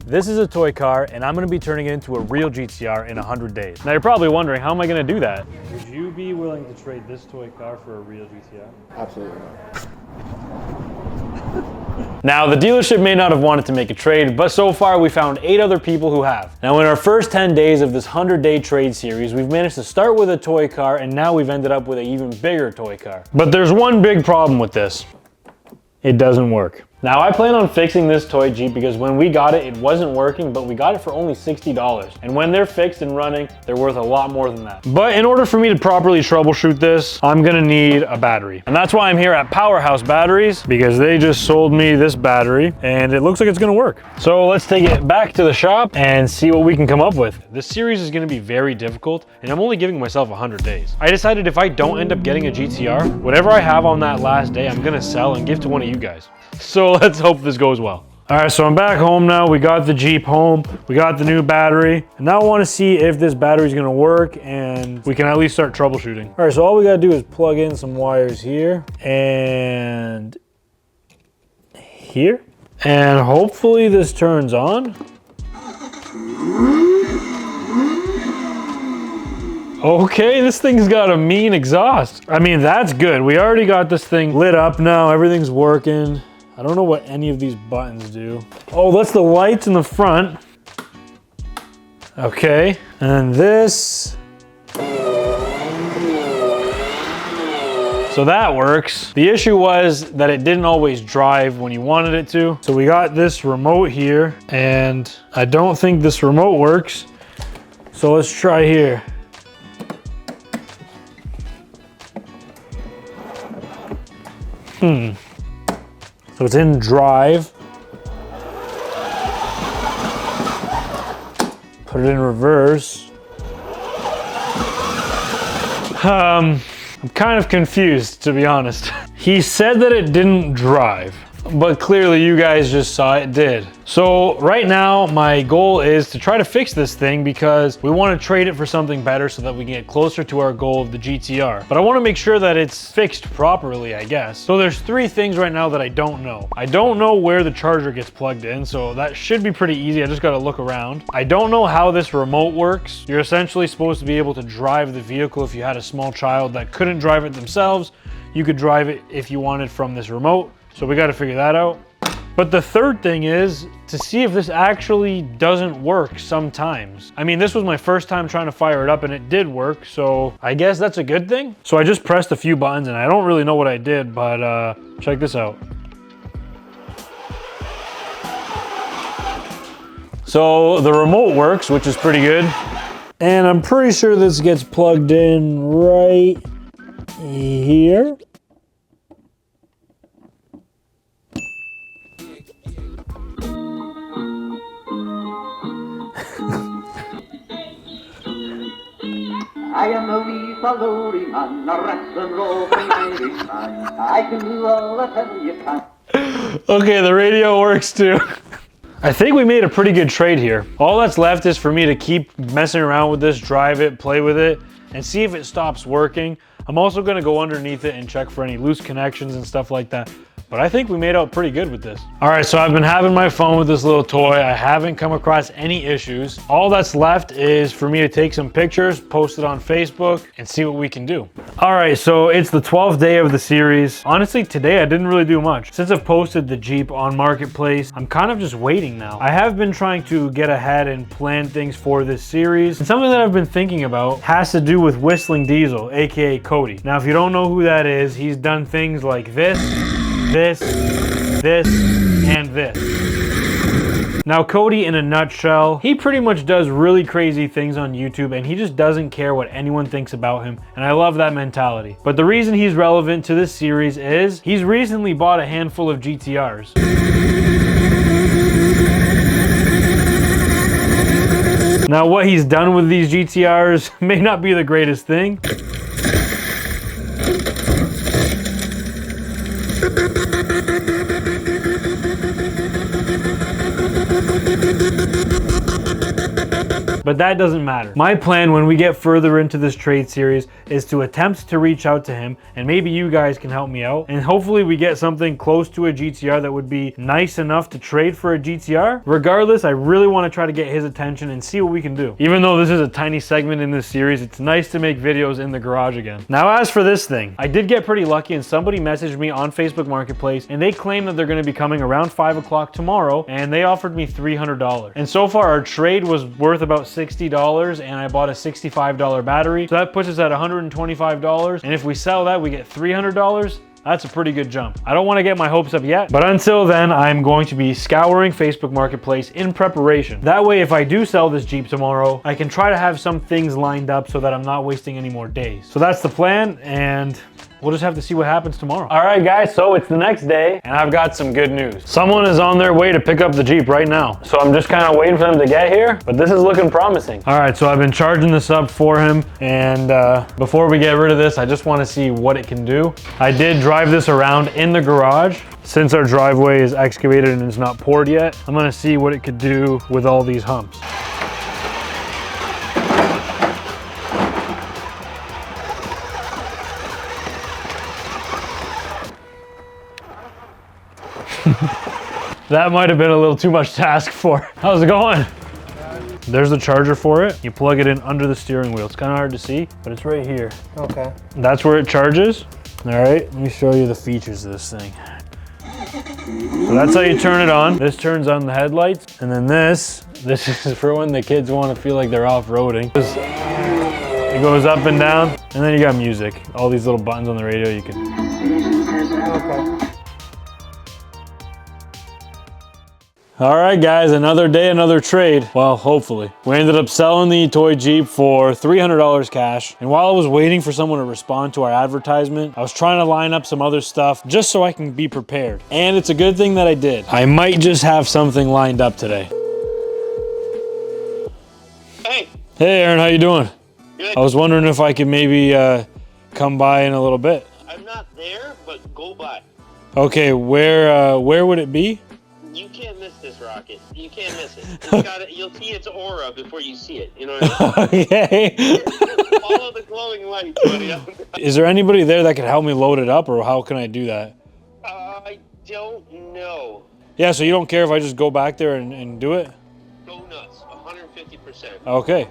This is a toy car, and I'm gonna be turning it into a real GTR in 100 days. Now you're probably wondering, how am I gonna do that? Would you be willing to trade this toy car for a real GTR? Absolutely not. Now, the dealership may not have wanted to make a trade, but so far we found 8 other people who have. Now, in our first 10 days of this 100-day trade series, we've managed to start with a toy car, and now we've ended up with an even bigger toy car. But there's one big problem with this. It doesn't work. Now, I plan on fixing this toy Jeep because when we got it, it wasn't working, but we got it for only $60. And when they're fixed and running, they're worth a lot more than that. But in order for me to properly troubleshoot this, I'm gonna need a battery. And that's why I'm here at Powerhouse Batteries, because they just sold me this battery and it looks like it's gonna work. So let's take it back to the shop and see what we can come up with. This series is gonna be very difficult, and I'm only giving myself 100 days. I decided if I don't end up getting a GTR, whatever I have on that last day, I'm gonna sell and give to one of you guys. So let's hope this goes well. All right, so I'm back home now. We got the Jeep home. We got the new battery. And now I want to see if this battery is going to work and we can at least start troubleshooting. All right, so all we got to do is plug in some wires here and here. And hopefully this turns on. Okay, this thing's got a mean exhaust. I mean, that's good. We already got this thing lit up now. Everything's working. I don't know what any of these buttons do. Oh, that's the lights in the front. Okay, and this. So that works. The issue was that it didn't always drive when you wanted it to. So we got this remote here, and I don't think this remote works. So let's try here. So it's in drive. Put it in reverse. I'm kind of confused, to be honest. He said that it didn't drive, but clearly you guys just saw it did. So right now my goal is to try to fix this thing because we want to trade it for something better so that we can get closer to our goal of the GTR. But I want to make sure that it's fixed properly, I guess. So there's 3 things right now that I don't know. I don't know where the charger gets plugged in, so that should be pretty easy. I just got to look around. I don't know how this remote works. You're essentially supposed to be able to drive the vehicle if you had a small child that couldn't drive it themselves. You could drive it if you wanted from this remote. So we got to figure that out. But the third thing is to see if this actually doesn't work sometimes. I mean, this was my first time trying to fire it up and it did work, so I guess that's a good thing. So I just pressed a few buttons and I don't really know what I did, but check this out. So the remote works, which is pretty good. And I'm pretty sure this gets plugged in right here. I am a wee salary man, a wrestling roving Irish man. I can do all the hell you can. Okay, the radio works too. I think we made a pretty good trade here. All that's left is for me to keep messing around with this, drive it, play with it, and see if it stops working. I'm also gonna go underneath it and check for any loose connections and stuff like that. But I think we made out pretty good with this. All right, so I've been having my fun with this little toy. I haven't come across any issues. All that's left is for me to take some pictures, post it on Facebook, and see what we can do. All right, so it's the 12th day of the series. Honestly, today I didn't really do much. Since I've posted the Jeep on Marketplace, I'm kind of just waiting now. I have been trying to get ahead and plan things for this series. And something that I've been thinking about has to do with Whistling Diesel, AKA Cody. Now, if you don't know who that is, he's done things like this, and this. Now, Cody, in a nutshell, he pretty much does really crazy things on YouTube and he just doesn't care what anyone thinks about him, and I love that mentality. But the reason he's relevant to this series is he's recently bought a handful of GTRs. Now, what he's done with these GTRs may not be the greatest thing. but that doesn't matter. My plan when we get further into this trade series is to attempt to reach out to him, and maybe you guys can help me out, and hopefully we get something close to a GTR that would be nice enough to trade for a GTR. Regardless, I really want to try to get his attention and see what we can do. Even though this is a tiny segment in this series, it's nice to make videos in the garage again. Now, as for this thing, I did get pretty lucky and somebody messaged me on Facebook Marketplace and they claim that they're going to be coming around 5 o'clock tomorrow, and they offered me $300. And so far our trade was worth about $60, and I bought a $65 battery. So that puts us at $125. And if we sell that, we get $300. That's a pretty good jump. I don't want to get my hopes up yet, but until then, I'm going to be scouring Facebook Marketplace in preparation. That way, if I do sell this Jeep tomorrow, I can try to have some things lined up so that I'm not wasting any more days. So that's the plan, and we'll just have to see what happens tomorrow. All right, guys, so it's the next day, and I've got some good news. Someone is on their way to pick up the Jeep right now. So I'm just kind of waiting for them to get here, but this is looking promising. All right, so I've been charging this up for him, and before we get rid of this, I just want to see what it can do. I did drive this around in the garage. Since our driveway is excavated and is not poured yet, I'm gonna see what it could do with all these humps. That might have been a little too much to ask for. How's it going? There's the charger for it. You plug it in under the steering wheel. It's kind of hard to see, but it's right here. Okay. That's where it charges. All right, let me show you the features of this thing. So that's how you turn it on. This turns on the headlights, and then this is for when the kids want to feel like they're off-roading. It goes up and down, and then you got music. All these little buttons on the radio you can. Okay. All right, guys, another day, another trade. Well, hopefully. We ended up selling the toy Jeep for $300 cash. And while I was waiting for someone to respond to our advertisement, I was trying to line up some other stuff just so I can be prepared. And it's a good thing that I did. I might just have something lined up today. Hey. Hey, Aaron, how you doing? Good. I was wondering if I could maybe come by in a little bit. I'm not there, but go by. Okay, where would it be? You can't miss this rocket. You can't miss it. You'll see its aura before you see it. You know what I mean? Okay. Follow the glowing light, buddy. Is there anybody there that can help me load it up, or how can I do that? I don't know. Yeah, so you don't care if I just go back there and do it? Go nuts. 150%. Okay.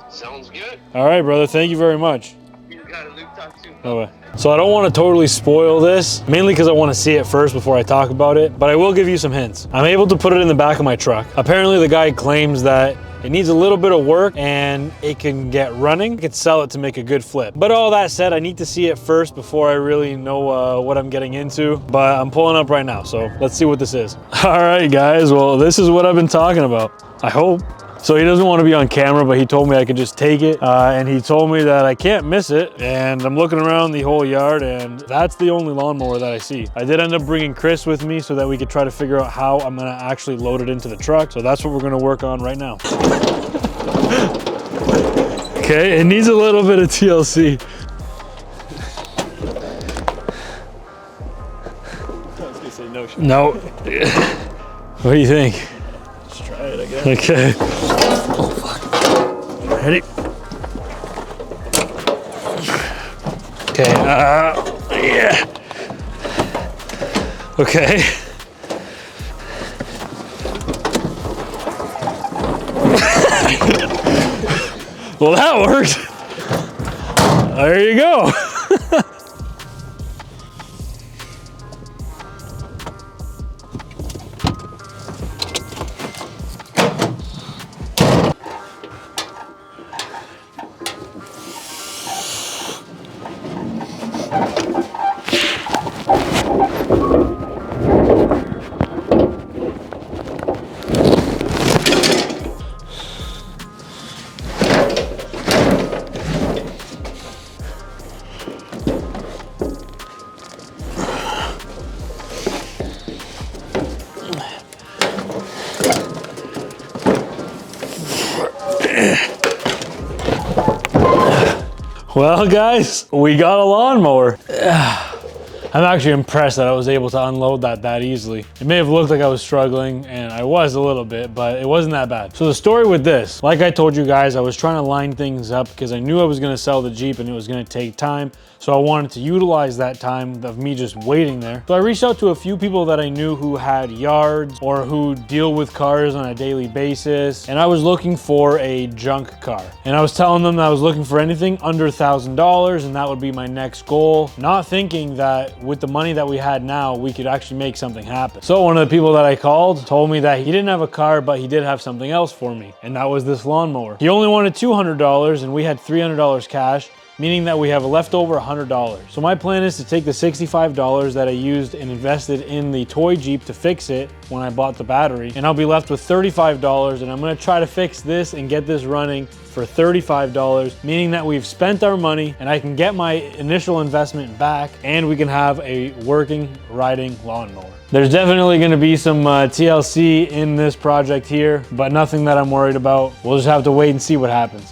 Sounds good. All right, brother. Thank you very much. You got it, Luke. Talk soon. Bye-bye. So I don't want to totally spoil this, mainly because I want to see it first before I talk about it, but I will give you some hints. I'm able to put it in the back of my truck. Apparently the guy claims that it needs a little bit of work and it can get running. I could sell it to make a good flip. But all that said, I need to see it first before I really know what I'm getting into. But I'm pulling up right now, so let's see what this is. All right, guys, well, this is what I've been talking about, I hope. So he doesn't want to be on camera, but he told me I could just take it. And he told me that I can't miss it. And I'm looking around the whole yard, and that's the only lawnmower that I see. I did end up bringing Chris with me so that we could try to figure out how I'm gonna actually load it into the truck. So that's what we're gonna work on right now. Okay, it needs a little bit of TLC. I was gonna say no shit. No. What do you think? Let's try it, I guess. Okay. Oh, fuck. Ready? Okay, yeah. Okay. Well, that worked. There you go. Well, guys, we got a lawnmower. I'm actually impressed that I was able to unload that easily. It may have looked like I was struggling, and I was a little bit, but it wasn't that bad. So the story with this, like I told you guys, I was trying to line things up because I knew I was gonna sell the Jeep and it was gonna take time. So I wanted to utilize that time of me just waiting there. So I reached out to a few people that I knew who had yards or who deal with cars on a daily basis. And I was looking for a junk car. And I was telling them that I was looking for anything under $1,000 and that would be my next goal. Not thinking that with the money that we had now, we could actually make something happen. So one of the people that I called told me that he didn't have a car, but he did have something else for me. And that was this lawnmower. He only wanted $200 and we had $300 cash, meaning that we have left over $100. So my plan is to take the $65 that I used and invested in the toy Jeep to fix it when I bought the battery, and I'll be left with $35, and I'm gonna try to fix this and get this running for $35, meaning that we've spent our money and I can get my initial investment back and we can have a working riding lawnmower. There's definitely gonna be some TLC in this project here, but nothing that I'm worried about. We'll just have to wait and see what happens.